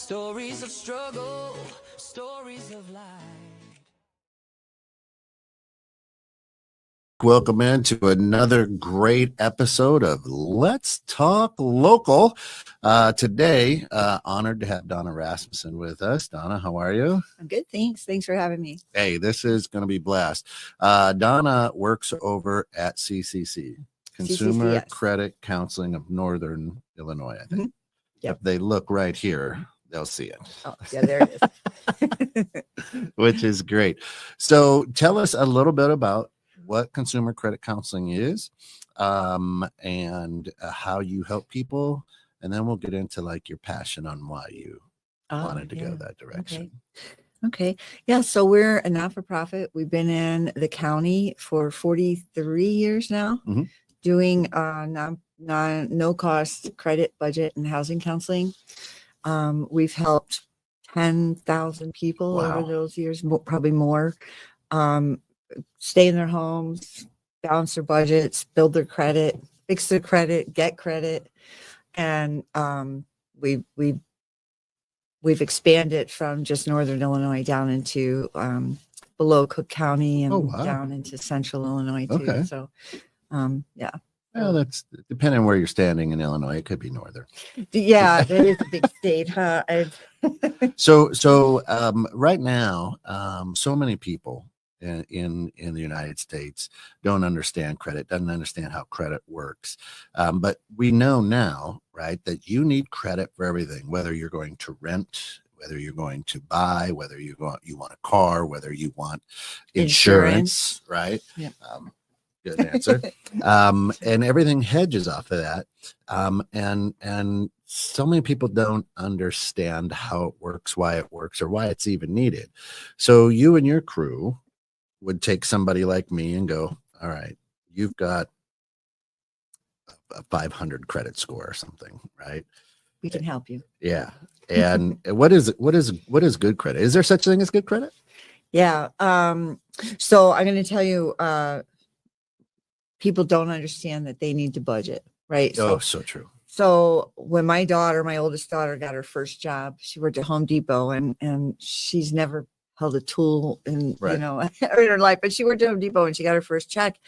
Stories of struggle, stories of life. Welcome into another great episode of Let's Talk Local. Today, honored to have Donna Rasmussen with us. Donna, how are you? I'm good, thanks. Thanks for having me. Hey, this is going to be blast. Donna works over at CCC, Consumer CCCS. Credit Counseling of Northern Illinois, I think. Mhm. Yep. If they look right here, they'll see it. Oh, yeah, there it is. Which is great. So tell us a little bit about what consumer credit counseling is, and how you help people. And then we'll get into like your passion on why you wanted to go that direction. Okay. Yeah. So we're a not-for-profit. We've been in the county for 43 years now, Mhm. doing no-cost credit, budget, and housing counseling. We've helped 10,000 people Wow. over those years, probably more. Stay in their homes, balance their budgets, build their credit, fix their credit, get credit. And we've expanded from just Northern Illinois down into below Cook County and down into Central Illinois too. Okay. So yeah. Well, that's depending on where you're standing in Illinois. It could be northern. Yeah, it is a big state, huh? So right now, so many people in the United States don't understand credit, doesn't understand how credit works. But we know now, right, that you need credit for everything, whether you're going to rent, whether you're going to buy, whether you want a car, whether you want insurance. Right? Yep. Good answer. And everything hedges off of that. And so many people don't understand how it works, why it works, or why it's even needed. So you and your crew would take somebody like me and go, all right, you've got a 500 credit score or something, right? We can help you. Yeah. And what is good credit? Is there such thing as good credit? Yeah. So I'm going to tell you, people don't understand that they need to budget, right? So true. So when my oldest daughter got her first job, she worked at Home Depot and she's never held a tool in, Right. in her life, but she worked at Home Depot and she got her first check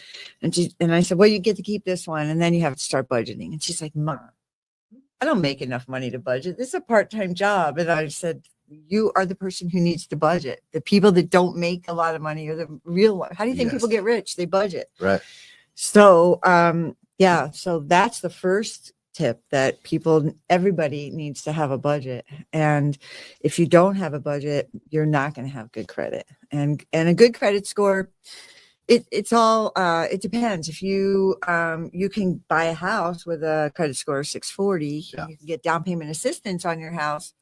and I said, well, you get to keep this one. And then you have to start budgeting. And she's like, Mom, I don't make enough money to budget. This is a part-time job. And I said, you are the person who needs to budget. The people that don't make a lot of money are the real one. How do you think people get rich? They budget. Right. So, so that's the first tip, that everybody needs to have a budget. And if you don't have a budget, you're not going to have good credit. And a good credit score, it depends. If you can buy a house with a credit score of 640, you can get down payment assistance on your house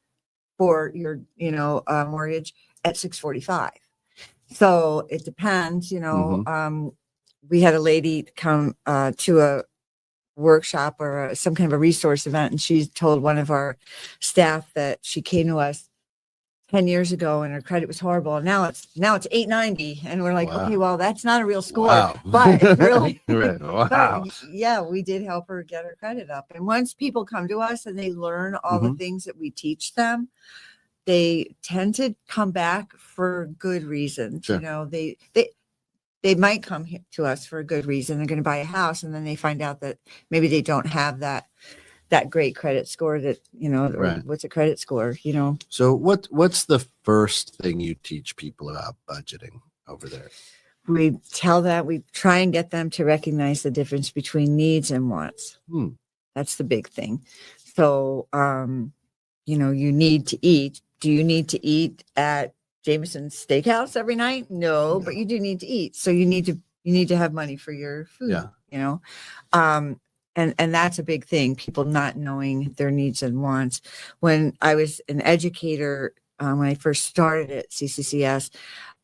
for your, mortgage at 645. So it depends, we had a lady come to a workshop or some kind of a resource event, and she told one of our staff that she came to us 10 years ago and her credit was horrible, and now it's 890, and we're like, okay, well, that's not a real score. Wow. But really, wow. But, we did help her get her credit up. And once people come to us and they learn all the things that we teach them, they tend to come back for good reasons. Sure. They might come to us for a good reason. They're going to buy a house, and then they find out that maybe they don't have that great credit score that, Right. What's a credit score, So what's the first thing you teach people about budgeting over there? We try and get them to recognize the difference between needs and wants. That's the big thing. So, you need to eat. Do you need to eat at Jameson's Steakhouse every night? No, but you do need to eat. So you need to have money for your food, and that's a big thing. People not knowing their needs and wants. When I was an educator, when I first started at CCCS,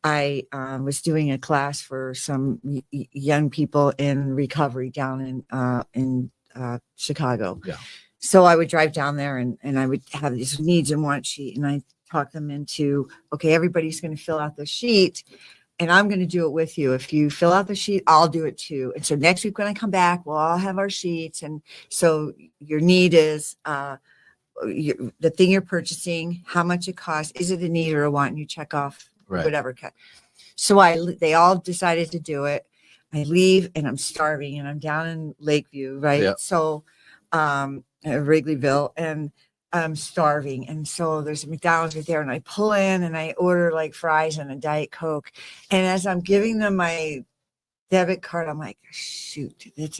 I was doing a class for some young people in recovery down in Chicago. Yeah. So I would drive down there and I would have these needs and wants sheet, and I talk them into, okay, everybody's going to fill out the sheet and I'm going to do it with you. If you fill out the sheet, I'll do it too. And so next week when I come back, we'll all have our sheets. And so your need is the thing you're purchasing, how much it costs, is it a need or a want, and you check off Right. whatever. So they all decided to do it. I leave and I'm starving and I'm down in Lakeview, right? Yeah. So, Wrigleyville, and I'm starving. And so there's a McDonald's right there, and I pull in and I order like fries and a Diet Coke. And as I'm giving them my debit card, I'm like, shoot, that's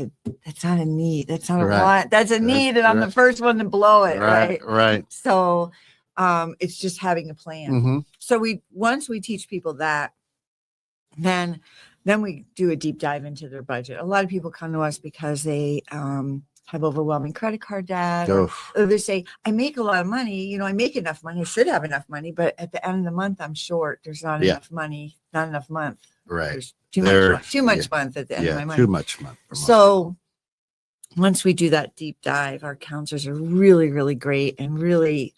not a need. That's not a want. That's a need. And I'm the first one to blow it. Right. So, it's just having a plan. Mm-hmm. So once we teach people that, then we do a deep dive into their budget. A lot of people come to us because they have overwhelming credit card debt, or they say, I make a lot of money. I make enough money. I should have enough money, but at the end of the month, I'm short. There's not enough money, not enough month. Right. There's too much month at the end of my month. Too much month. So once we do that deep dive, our counselors are really, really great, and really,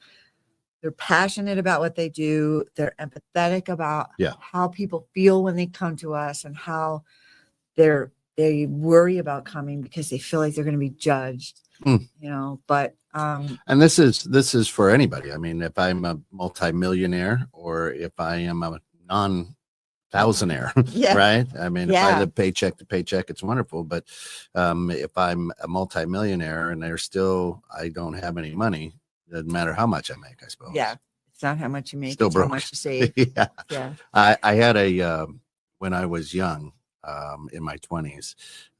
they're passionate about what they do. They're empathetic about how people feel when they come to us, and how they worry about coming because they feel like they're going to be judged. But and this is for anybody. I mean, if I'm a multimillionaire or if I am a non-thousandaire, right? I mean, if I live paycheck to paycheck, it's wonderful. But if I'm a multimillionaire and I don't have any money, doesn't matter how much I make, I suppose. Yeah. It's not how much you make, Still it's broke. how much you save. Yeah. I had when I was young, in my 20s,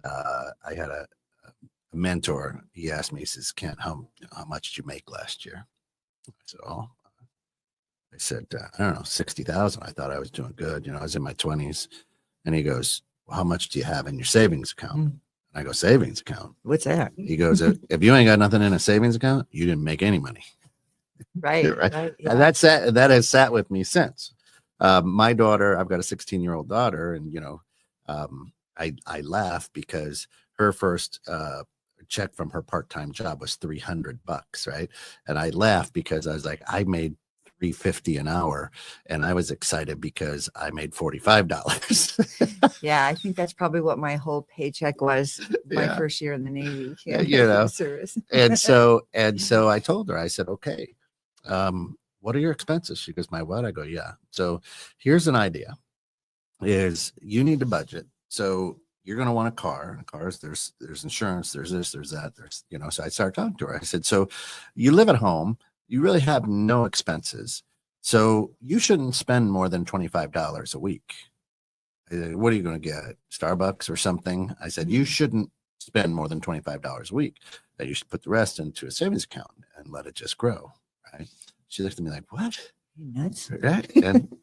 I had a mentor. He asked me, he says, Kent, how much did you make last year? I said, I don't know, 60,000. I thought I was doing good. I was in my 20s. And he goes, well, how much do you have in your savings account? And I go, savings account? What's that? He goes, if you ain't got nothing in a savings account, you didn't make any money. Right. Yeah. And that has sat with me since. My daughter, I've got a 16-year-old daughter, and I laugh because her first check from her part-time job was $300, right? And I laugh because I was like, I made $3.50 an hour, and I was excited because I made $45. Yeah, I think that's probably what my whole paycheck was my first year in the Navy. Service. and so I told her, I said, okay, what are your expenses? She goes, my what? I go, yeah. So here's an idea: is you need to budget. So you're going to want a car. Cars, there's insurance, there's this, there's that, So I started talking to her. I said, so you live at home. You really have no expenses. So you shouldn't spend more than $25 a week. What are you going to get? Starbucks or something? I said, you shouldn't spend more than $25 a week. That you should put the rest into a savings account and let it just grow. Right. She looked at me like, what? Nuts. Right.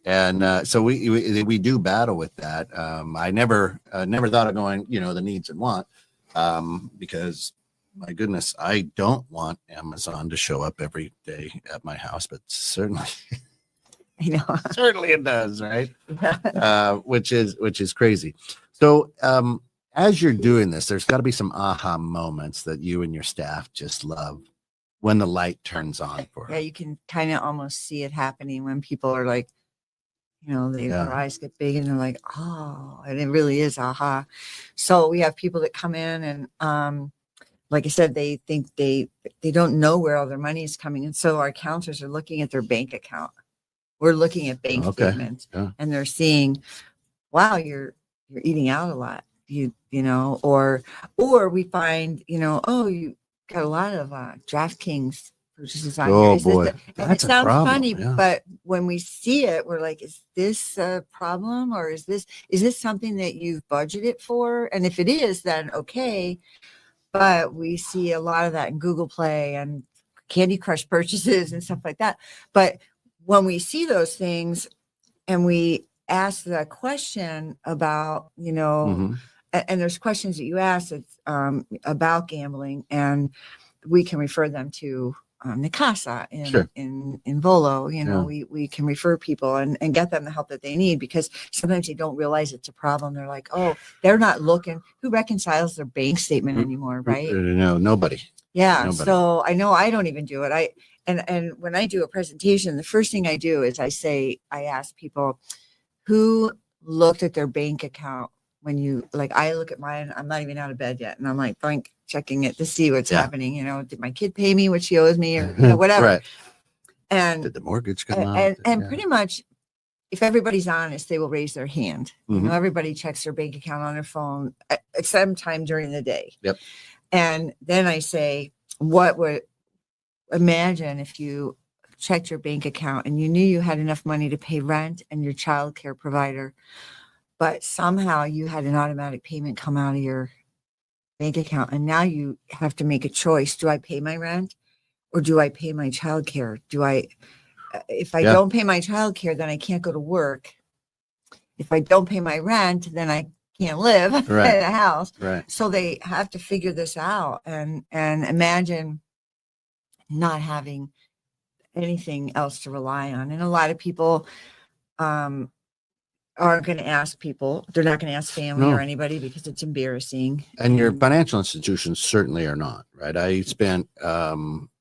And so we do battle with that. I never thought of going, the needs and want, because my goodness, I don't want Amazon to show up every day at my house, but certainly, certainly it does, right? Which is crazy. So, as you're doing this, there's got to be some aha moments that you and your staff just love when the light turns on for. Yeah, you can kind of almost see it happening when people are like, their eyes get big and they're like, oh, and it really is aha. So we have people that come in and, like I said, they think they don't know where all their money is coming. And so our counselors are looking at their bank account. We're looking at bank statements and they're seeing, wow, you're eating out a lot. Or we find, oh, you got a lot of DraftKings purchases on here. Oh boy. And it sounds funny, yeah. But when we see it, we're like, is this a problem, or is this something that you've budgeted for? And if it is, then okay. But we see a lot of that in Google Play and Candy Crush purchases and stuff like that. But when we see those things and we ask that question about, and there's questions that you ask about gambling, and we can refer them to Nicasa in Volo. We can refer people and get them the help that they need, because sometimes they don't realize it's a problem. They're like, oh, they're not looking. Who reconciles their bank statement anymore, right? No, nobody. Yeah. Nobody. So I know I don't even do it. And when I do a presentation, the first thing I do is I ask people who looked at their bank account when you like, I look at mine, I'm not even out of bed yet. And I'm like, checking it to see what's happening. Did my kid pay me what she owes me or, whatever. Right. And did the mortgage come out? And pretty much if everybody's honest, they will raise their hand. Mm-hmm. Everybody checks their bank account on their phone at some time during the day. Yep. And then I say, imagine if you checked your bank account and you knew you had enough money to pay rent and your child care provider, but somehow you had an automatic payment come out of your bank account. And now you have to make a choice. Do I pay my rent or do I pay my child care? If I don't pay my child care, then I can't go to work. If I don't pay my rent, then I can't live in a house. Right. So they have to figure this out and imagine not having anything else to rely on. And a lot of people aren't going to ask people. They're not going to ask family or anybody because it's embarrassing. And your financial institutions certainly are not, right? I spent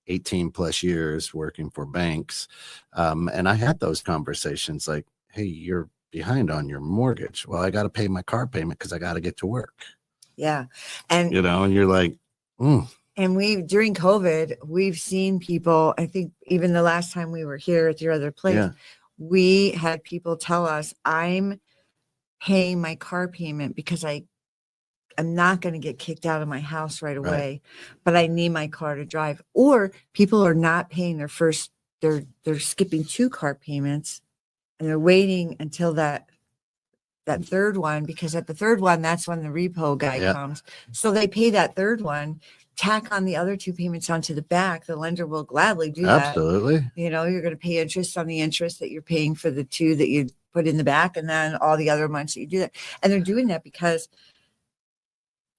18 plus years working for banks. And I had those conversations like, hey, you're behind on your mortgage. Well, I got to pay my car payment because I got to get to work. Yeah. And, and you're like, And during COVID, we've seen people, I think even the last time we were here at your other place, we had people tell us, I'm paying my car payment because I'm not going to get kicked out of my house right away, but I need my car to drive. Or people are not paying their first, they're skipping 2 car payments and they're waiting until that third one, because at the third one, that's when the repo guy comes. So they pay that third one, tack on the other 2 payments onto the back. The lender will gladly do that. Absolutely. You're going to pay interest on the interest that you're paying for the 2 that you put in the back, and then all the other months that you do that. And they're doing that because,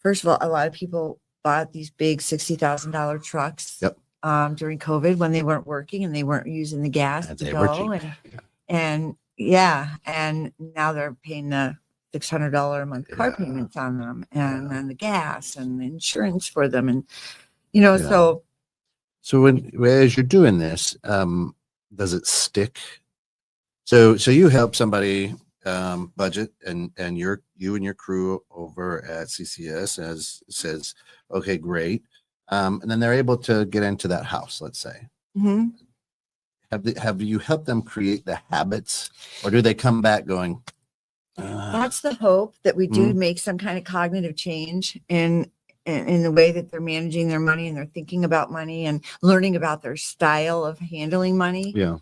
first of all, a lot of people bought these big $60,000 trucks during COVID when they weren't working and they weren't using the gas to go. And now they're paying the $600 a month car payments on them, and then the gas and the insurance for them, and so as you're doing this, does it stick? So you help somebody budget, and you and your crew over at CCCS says, okay, great, and then they're able to get into that house, let's say. Mm-hmm. Have you helped them create the habits, or do they come back going? That's the hope, that we do make some kind of cognitive change in the way that they're managing their money and they're thinking about money and learning about their style of handling money. Yeah.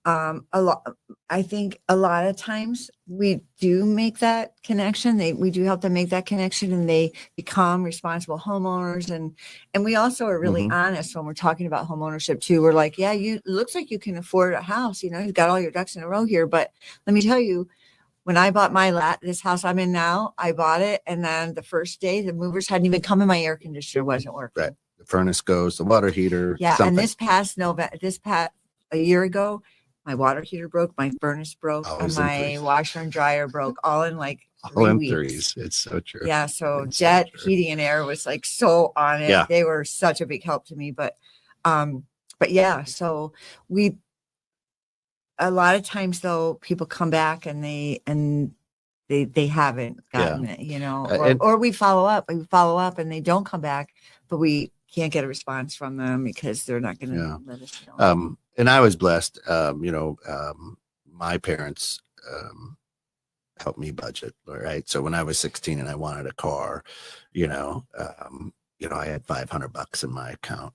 I think a lot of times we do make that connection. We do help them make that connection, and they become responsible homeowners. And we also are really honest when we're talking about home ownership too. We're like, yeah, it looks like you can afford a house. You've got all your ducks in a row here. But let me tell you, when I bought this house I'm in now, I bought it, and then the first day the movers hadn't even come and my air conditioner wasn't working. Right. The furnace goes, the water heater. Yeah. Something. And a year ago, my water heater broke, my furnace broke, and my washer and dryer broke, all in like 3 weeks. Threes. It's so true. Yeah. So Jet Heating and Air was like so on it. Yeah. They were such a big help to me. But yeah, so a lot of times though, people come back and they haven't gotten it, or we follow up and they don't come back, but we can't get a response from them because they're not going to let us know. And I was blessed, my parents helped me budget. Right. So when I was 16 and I wanted a car, I had $500 in my account.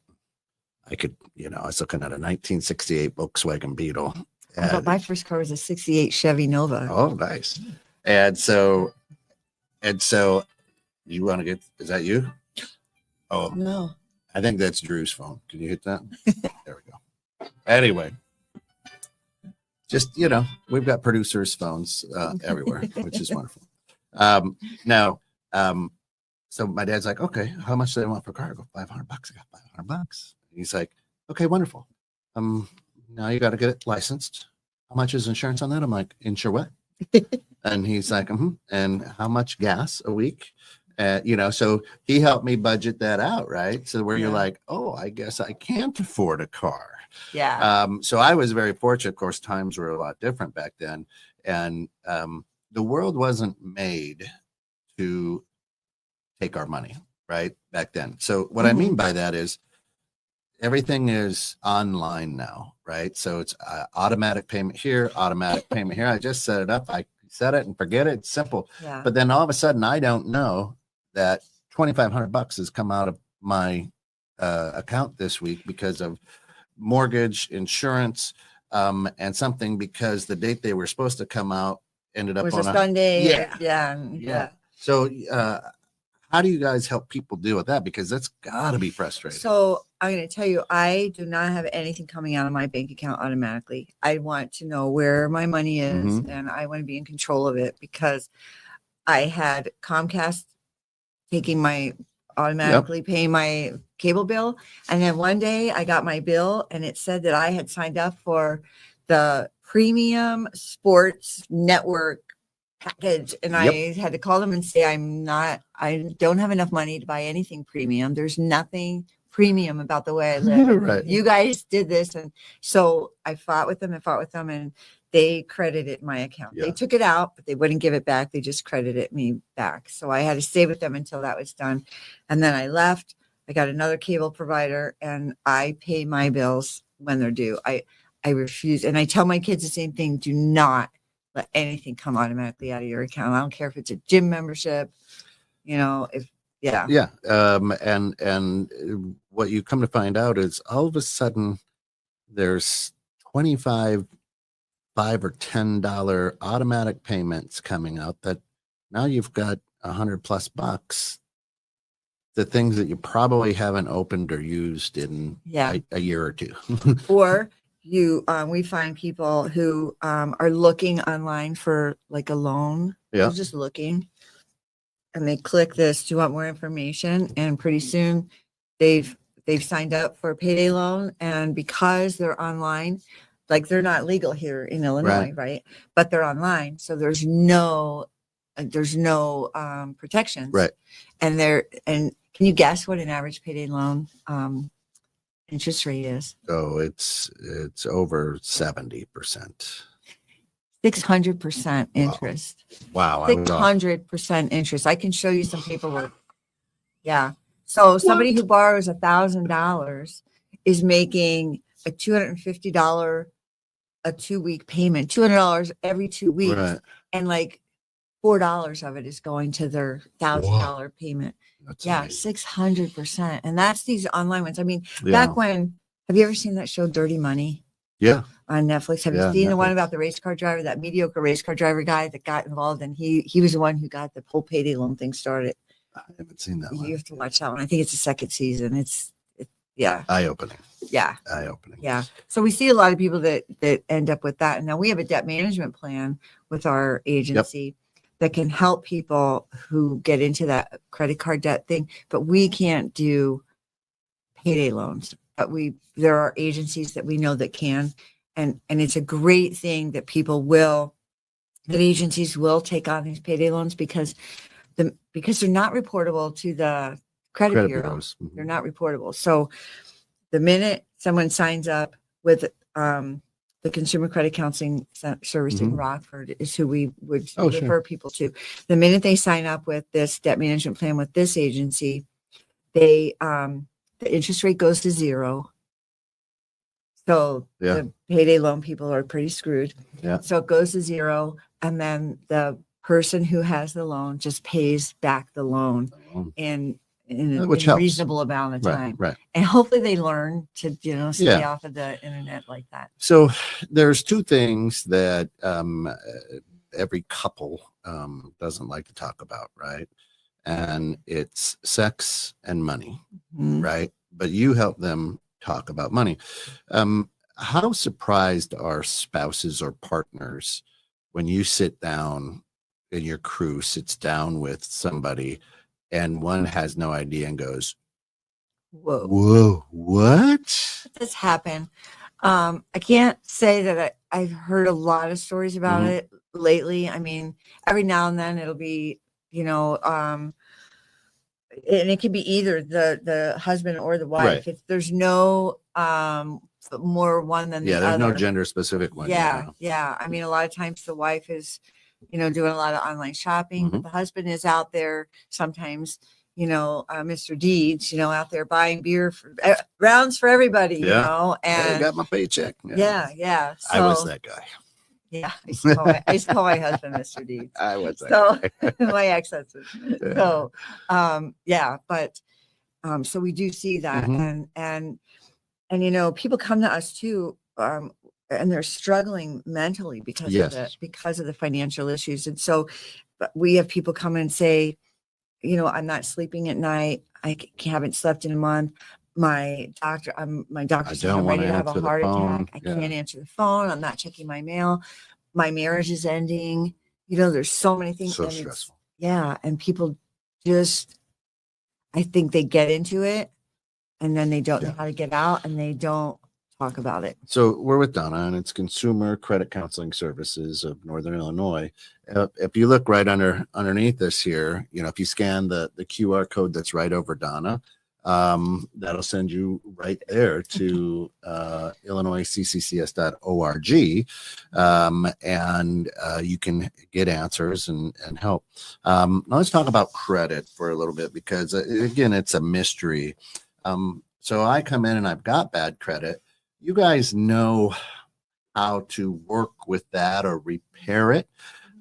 I could, I was looking at a 1968 Volkswagen Beetle. But my first car was a 68 Chevy Nova. Oh, nice. And so you want to get, is that you? Oh, no. I think that's Drew's phone. Can you hit that? There we go. Anyway, just, we've got producers' phones everywhere, which is wonderful. So my dad's like, okay, how much do they want for a car? I go, $500. I got $500. He's like, okay, wonderful. Now you got to get it licensed. How much is insurance on that? I'm like, insure what? And he's like, and how much gas a week? So he helped me budget that out, right? So where you're like, oh, I guess I can't afford a car. Yeah. So I was very fortunate. Of course, times were a lot different back then. And the world wasn't made to take our money, right? Back then. So what I mean by that is everything is online now, right? So it's automatic payment here, automatic payment here. I just set it up. I set it and forget it. It's simple. Yeah. But then all of a sudden, I don't know that $2,500 has come out of my account this week because of mortgage, insurance, and something because the date they were supposed to come out ended up Was on a Sunday. Yeah. Yeah. So how do you guys help people deal with that? Because that's got to be frustrating. So I'm going to tell you, I do not have anything coming out of my bank account automatically. I want to know where my money is, and I want to be in control of it because I had Comcast taking my automatically paying my cable bill. And then one day I got my bill and it said that I had signed up for the premium sports network package. And I had to call them and say, I don't have enough money to buy anything premium. There's nothing premium about the way I live. Right. You guys did this. And so I fought with them and they credited my account. Yeah. They took it out, but they wouldn't give it back. They just credited me back. So I had to stay with them until that was done. And then I left. I got another cable provider and I pay my bills when they're due. I refuse. And I tell my kids the same thing. Do not let anything come automatically out of your account. I don't care if it's a gym membership, Yeah. And what you come to find out is all of a sudden there's 25 $5 or $10 automatic payments coming out that now you've got $100+ the things that you probably haven't opened or used in a year or two. Or we find people who are looking online for like a loan. They're just looking and they click this, do you want more information? And pretty soon they've signed up for a payday loan. And because they're online, like they're not legal here in Illinois, right? But they're online. So there's no protections. Right. And can you guess what an average payday loan interest rate is? So it's over 70%. 600% interest. Wow. 600% interest. I can show you some paperwork. Yeah. So somebody who borrows $1,000 is making a $250 a 2-week payment, $200 every 2 weeks. Right. And like $4 of it is going to their $1,000 payment. That's amazing. 600%. And that's these online ones. I mean, Yeah. back when, have you ever seen that show Dirty Money Yeah. on Netflix? Have you seen the one about the race car driver, that mediocre race car driver guy that got involved? And he was the one who got the whole payday loan thing started. I haven't seen that one. You have to watch that one. I think it's the second season. It's eye-opening. Yeah. Eye-opening. Yeah. So we see a lot of people that end up with that. And now we have a debt management plan with our agency that can help people who get into that credit card debt thing, but we can't do payday loans. But there are agencies that we know that can, and it's a great thing that agencies will take on these payday loans because they're not reportable to the credit bureau. bureaus. They're not reportable. So the minute someone signs up with the Consumer Credit Counseling Service in Rockford is who we would refer people to. The minute they sign up with this debt management plan with this agency, the interest rate goes to 0. So the payday loan people are pretty screwed. Yeah. So it goes to 0, and then the person who has the loan just pays back the loan in a reasonable amount of time. Right. And hopefully they learn to, stay off of the internet like that. So there's two things that every couple doesn't like to talk about, right? And it's sex and money, right? But you help them talk about money. How surprised are spouses or partners when you sit down and your crew sits down with somebody and one has no idea and goes, whoa, what? This happened. I can't say that I've heard a lot of stories about it lately. I mean, every now and then it'll be, and it could be either the husband or the wife. Right. If there's no more one than the other. There's no gender specific one. Yeah. I mean, a lot of times the wife is doing a lot of online shopping, but the husband is out there sometimes, Mr. Deeds, out there buying beer for rounds for everybody, Hey, and got my paycheck. yeah. I was So that guy. yeah, I used to call my husband Mr. Deeds. I was that So guy. my ex-husband. So but so we do see that, and people come to us too, and they're struggling mentally because of the financial issues. And so but we have people come and say, I'm not sleeping at night. Haven't slept in a month. My doctor says I'm ready to have a heart attack. I can't answer the phone. I'm not checking my mail. My marriage is ending. There's so many things. So stressful. And people just, I think they get into it and then they don't know how to get out, and they don't talk about it. So we're with Donna, and it's Consumer Credit Counseling Services of Northern Illinois. If you look right underneath this here, if you scan the QR code that's right over Donna, that'll send you right there to illinoiscccs.org, and you can get answers and help. Now let's talk about credit for a little bit, because again, it's a mystery. So I come in and I've got bad credit. You guys know how to work with that or repair it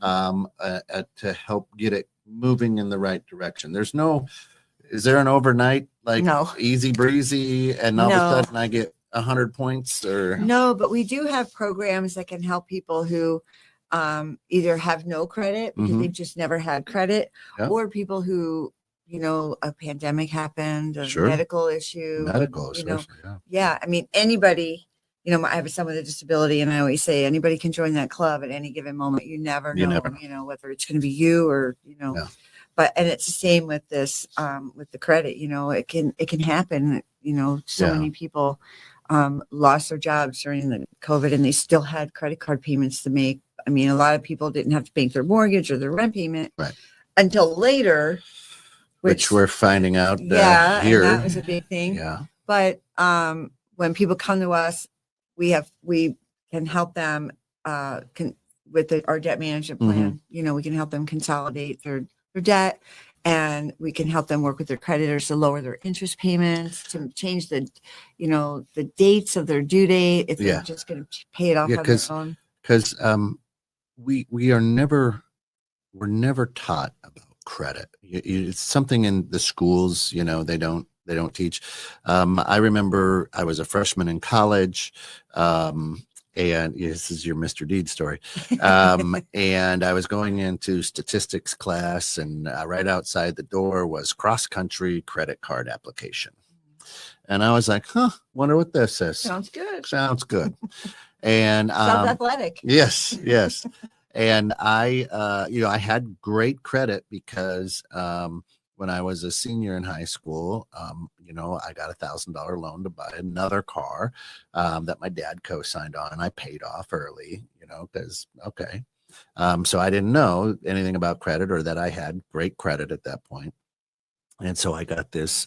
to help get it moving in the right direction. Is there an overnight, No. easy breezy, and all of a sudden I get 100 points? Or no, but we do have programs that can help people who either have no credit because they've just never had credit, or people who, a pandemic happened, a medical issue, I mean, anybody, I have someone with a disability, and I always say anybody can join that club at any given moment. You never know, whether it's going to be you or, but, and it's the same with this, with the credit, it can happen. So many people lost their jobs during the COVID, and they still had credit card payments to make. I mean, a lot of people didn't have to pay their mortgage or their rent payment until later, which we're finding out here. And that was a big thing. Yeah. But when people come to us, we can help them with our debt management plan. We can help them consolidate their debt, and we can help them work with their creditors to lower their interest payments, to change the dates of their due date if they're just going to pay it off on their own. Because we're never taught about credit. It's something in the schools, they don't teach. I remember I was a freshman in college, and this is your Mr. Deed story. And I was going into statistics class, and right outside the door was cross-country credit card application. And I was like, wonder what this is. Sounds good. And sounds athletic. Yes. And I had great credit because when I was a senior in high school, I got $1,000 loan to buy another car that my dad co-signed on, and I paid off early, because, so I didn't know anything about credit, or that I had great credit at that point. And so I got this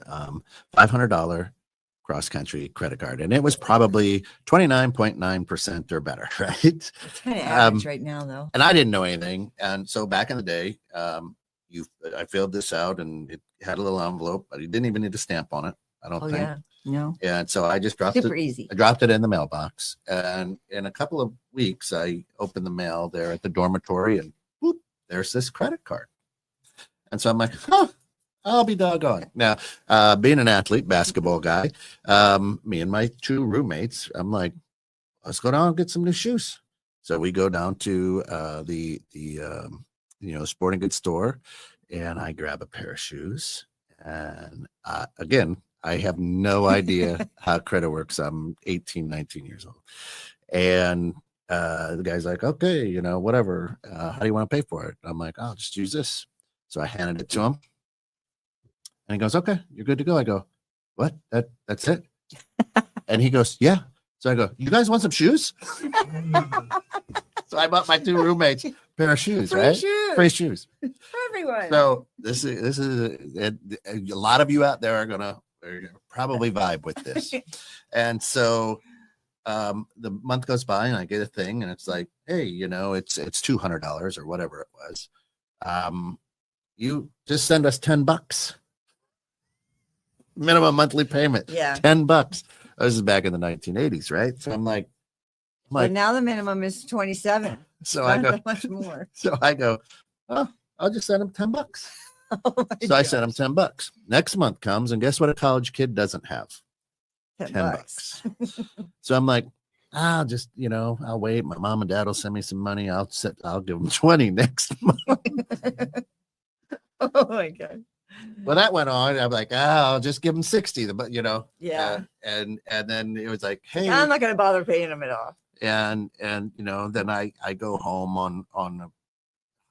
$500 cross-country credit card, and it was probably 29.9% or better, right? It's kind of average right now, though. And I didn't know anything. And so back in the day, I filled this out, and it had a little envelope, but you didn't even need a stamp on it, I don't think. Yeah, no. And so I just dropped Super easy. I dropped it in the mailbox, and in a couple of weeks, I opened the mail there at the dormitory, and whoop, there's this credit card. And so I'm like, I'll be doggone. Now, being an athlete, basketball guy, me and my two roommates, I'm like, let's go down and get some new shoes. So we go down to the sporting goods store, and I grab a pair of shoes. And again, I have no idea how credit works. I'm 18, 19 years old. And the guy's like, okay, whatever. How do you want to pay for it? I'm like, I'll just use this. So I handed it to him. And he goes, okay, you're good to go. I go, what? That's it? And he goes, yeah. So I go, you guys want some shoes? So I bought my two roommates a pair of shoes, Free shoes. For everyone. So this is a lot of you out there are gonna probably vibe with this. And so the month goes by and I get a thing and it's like, hey, it's $200 or whatever it was. You just send us $10 minimum monthly payment. Yeah. $10. This is back in the 1980s, right? So I'm like, but now the minimum is 27. So I go, much more. So I go, oh, I'll just send him $10. Oh so I sent him $10. Next month comes, and guess what a college kid doesn't have? $10. So I'm like, I'll just, I'll wait. My mom and dad will send me some money. I'll give them 20 next month. Oh my God. Well, that went on. I'm like, I'll just give them 60, but Yeah. And then it was like, hey, I'm not going to bother paying them at all. And then I go home on a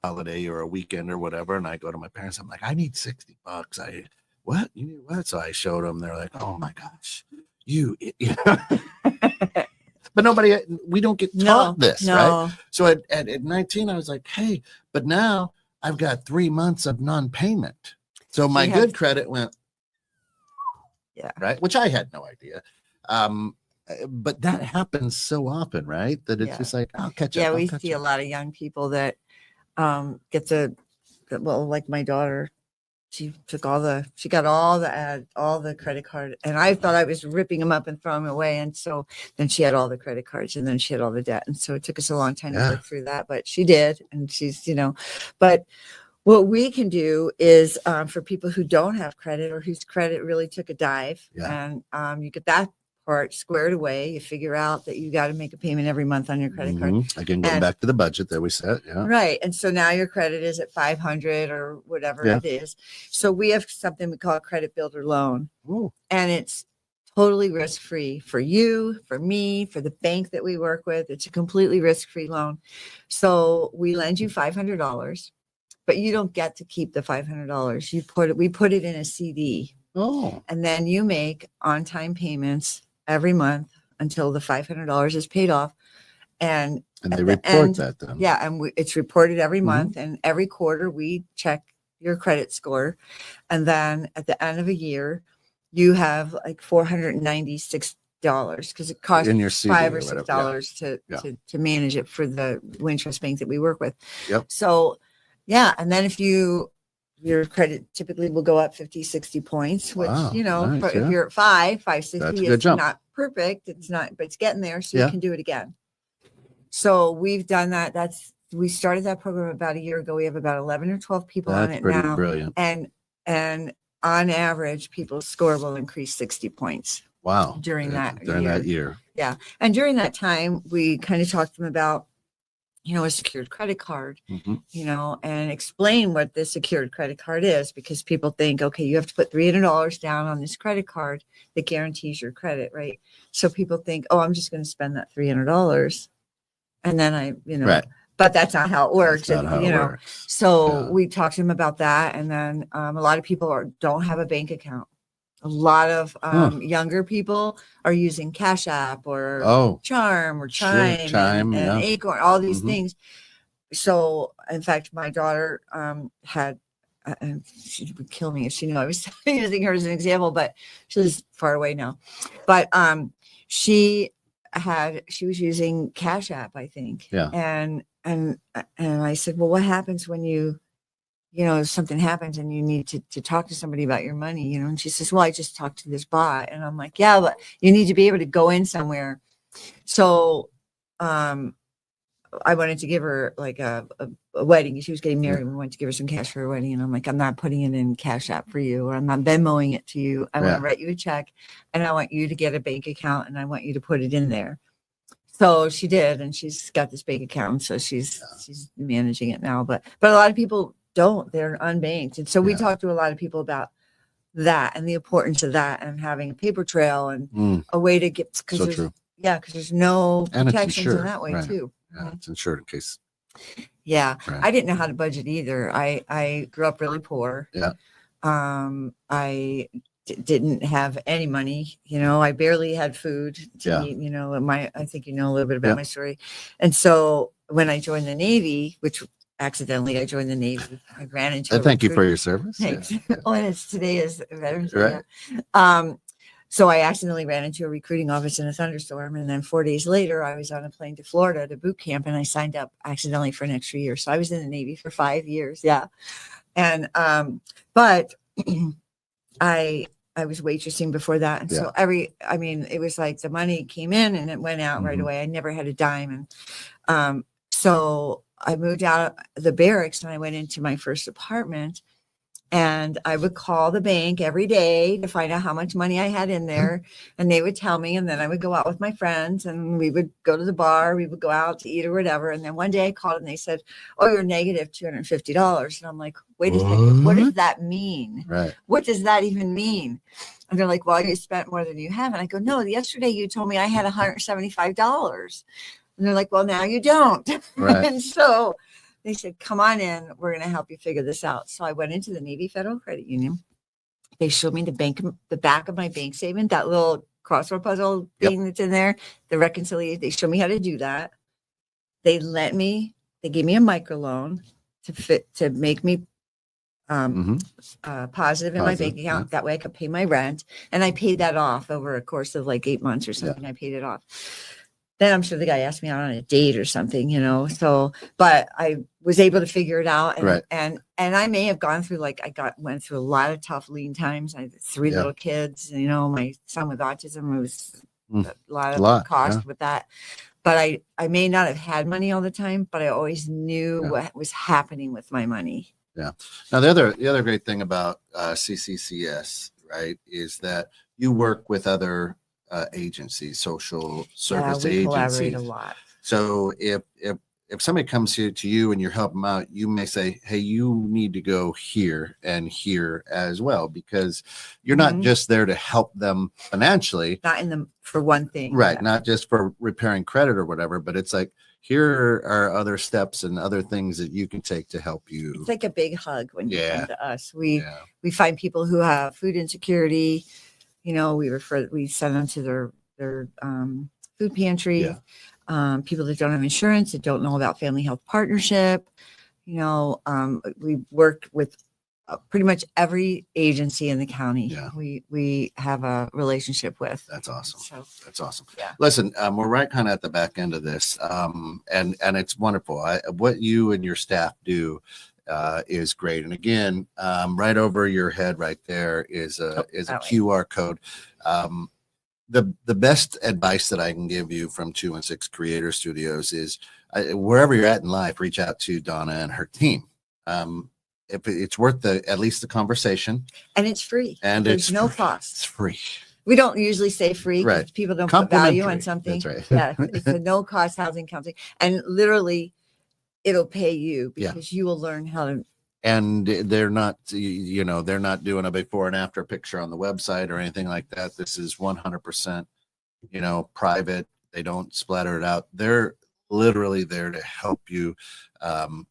holiday or a weekend or whatever, and I go to my parents. I'm like, I need $60. What? You need what? So I showed them. They're like, oh my gosh, but we don't get taught this, right? So at 19, I was like, hey, but now I've got 3 months of non-payment. So my good credit went, right, which I had no idea. But that happens so often, right? That it's just like, I'll catch up. Yeah, we see a lot of young people that like my daughter, she got all the credit card, and I thought I was ripping them up and throwing them away. And so then she had all the credit cards, and then she had all the debt. And so it took us a long time to work through that, but she did. And she's, but what we can do is for people who don't have credit or whose credit really took a dive, and you get that part squared away. You figure out that you got to make a payment every month on your credit card. Again, going back to the budget that we set. Yeah. Right. And so now your credit is at 500 or whatever it is. So we have something we call a credit builder loan. Ooh. And it's totally risk-free for you, for me, for the bank that we work with. It's a completely risk-free loan. So we lend you $500, but you don't get to keep the $500. We put it in a CD. Oh. And then you make on-time payments every month until the $500 is paid off. And they report that then. Yeah. And it's reported every month, and every quarter we check your credit score. And then at the end of a year, you have like $496 because it costs in your CD $5 or $6 to manage it for the Wintrust Bank that we work with. Yep. So, and then if your credit typically will go up 50, 60 points, which, nice, if you're at 560, it's not perfect. It's not, but it's getting there. So you can do it again. So we've done that. We started that program about a year ago. We have about 11 or 12 people on it now. Brilliant. And on average, people's score will increase 60 points. Wow. During that year. Yeah. And during that time, we kind of talked to them about, a secured credit card, and explain what the secured credit card is, because people think, okay, you have to put $300 down on this credit card that guarantees your credit, right? So people think, oh, I'm just going to spend that $300. And then right. But that's not how it works. That's not how it works. So we talked to them about that. And then a lot of people don't have a bank account. A lot of younger people are using Cash App or Charm or Chime and Acorn, all these things. So, in fact, my daughter had, and she would kill me if she knew I was using her as an example, but she's far away now. But she was using Cash App, I think. Yeah. And I said, well, what happens when if something happens and you need to talk to somebody about your money, and she says, well, I just talked to this bot. And I'm like, yeah, but you need to be able to go in somewhere. So, I wanted to give her like a wedding. She was getting married. We wanted to give her some cash for her wedding. And I'm like, I'm not putting it in Cash App for you, or I'm not Venmoing it to you. I want to write you a check, and I want you to get a bank account, and I want you to put it in there. So she did, and she's got this bank account. So she's managing it now. But a lot of people don't. They're unbanked. And so we talked to a lot of people about that and the importance of that, and having a paper trail and a way to get, because there's no protections in that way too. Yeah, it's insured in case. Yeah. Right. I didn't know how to budget either. I grew up really poor. Yeah. I didn't have any money. I barely had food to eat. I think a little bit about my story. And so when I joined the Navy, which accidentally I joined the Navy, I ran into. Thank you for your service. Thanks. Yeah. And today is Veterans Day. Right. So I accidentally ran into a recruiting office in a thunderstorm. And then 4 days later, I was on a plane to Florida to boot camp, and I signed up accidentally for an extra year. So I was in the Navy for 5 years. Yeah. And, but I was waitressing before that. And so it was like the money came in and it went out right away. I never had a dime. And, so I moved out of the barracks and I went into my first apartment. And I would call the bank every day to find out how much money I had in there. And they would tell me. And then I would go out with my friends and we would go to the bar. We would go out to eat or whatever. And then one day I called and they said, "Oh, you're negative $250. And I'm like, wait a second. What does that mean? Right. What does that even mean? And they're like, "Well, you spent more than you have." And I go, "No, yesterday you told me I had $175. And they're like, "Well, now you don't." Right. And so they said, "Come on in. We're going to help you figure this out." So I went into the Navy Federal Credit Union. They showed me the back of my bank statement, that little crossword puzzle thing that's in there, the reconciliation. They showed me how to do that. They gave me a microloan to make me positive in my bank account. That way I could pay my rent. And I paid that off over a course of like 8 months or something. I paid it off. Then I'm sure the guy asked me out on a date or something, so, but I was able to figure it out. And, and I may have gone through, went through a lot of tough lean times. I had 3 little kids, my son with autism, it was a lot of cost with that. But I may not have had money all the time, but I always knew what was happening with my money. Yeah. Now, the other great thing about CCCS, right, is that you work with other agencies, social service agencies. Collaborate a lot. So if somebody comes here to you and you're helping them out, you may say, "Hey, you need to go here and here as well," because you're not just there to help them financially. Not in them for one thing. Right. Yeah. Not just for repairing credit or whatever, but it's like, here are other steps and other things that you can take to help you. It's like a big hug when you come to us. We find people who have food insecurity. We send them to their food pantry. People that don't have insurance, that don't know about Family Health Partnership. We work with pretty much every agency in the county. Yeah. We have a relationship with. That's awesome. So, that's awesome. Yeah. Listen, we're right kind of at the back end of this, and it's wonderful. What you and your staff do is great. And again, right over your head right there is a QR code. The best advice that I can give you from 216 Creator Studios is wherever you're at in life, reach out to Donna and her team. If it's worth at least the conversation. And it's free. And there's no cost. It's free. We don't usually say free because people don't put value on something. That's right. Yeah, it's a no cost housing counseling. And literally it'll pay you because you will learn how to. And they're not, they're not doing a before and after picture on the website or anything like that. This is 100%, private. They don't splatter it out. They're literally there to help you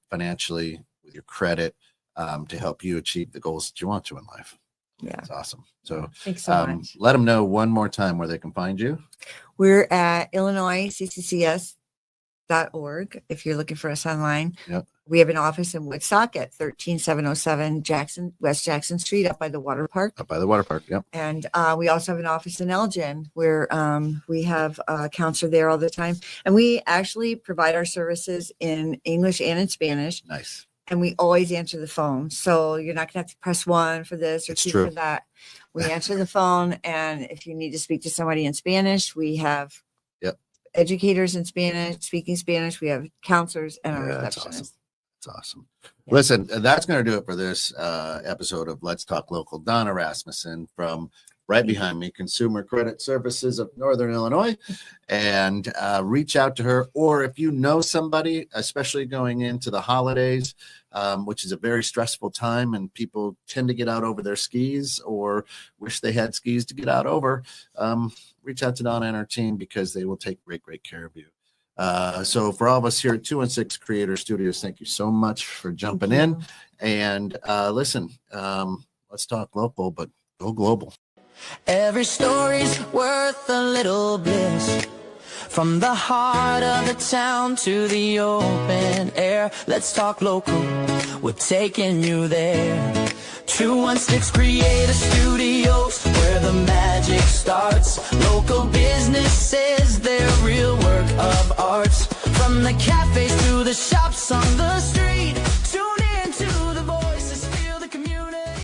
financially with your credit, to help you achieve the goals that you want to in life. Yeah. That's awesome. So thanks so much. Let them know one more time where they can find you. We're at IllinoisCCCS.org if you're looking for us online. Yep. We have an office in Woodstock at 13707 West Jackson Street up by the water park. Up by the water park, yep. And we also have an office in Elgin where we have a counselor there all the time. And we actually provide our services in English and in Spanish. Nice. And we always answer the phone. So you're not going to have to press 1 for this or 2 for that. We answer the phone. And if you need to speak to somebody in Spanish, we have educators in Spanish, speaking Spanish. We have counselors and a receptionist. That's awesome. Yeah. Listen, that's going to do it for this episode of Let's Talk Local. Donna Rasmussen from right behind me, Consumer Credit Services of Northern Illinois, and reach out to her. Or if you know somebody, especially going into the holidays, which is a very stressful time and people tend to get out over their skis or wish they had skis to get out over, reach out to Donna and her team because they will take great, great care of you. So for all of us here at 216 Creator Studios, thank you so much for jumping in. And listen, let's talk local, but go global. Every story's worth a little bliss. From the heart of the town to the open air. Let's talk local. We're taking you there. 216 Creator Studios, where the magic starts. Local businesses, their real work of arts. From the cafes to the shops.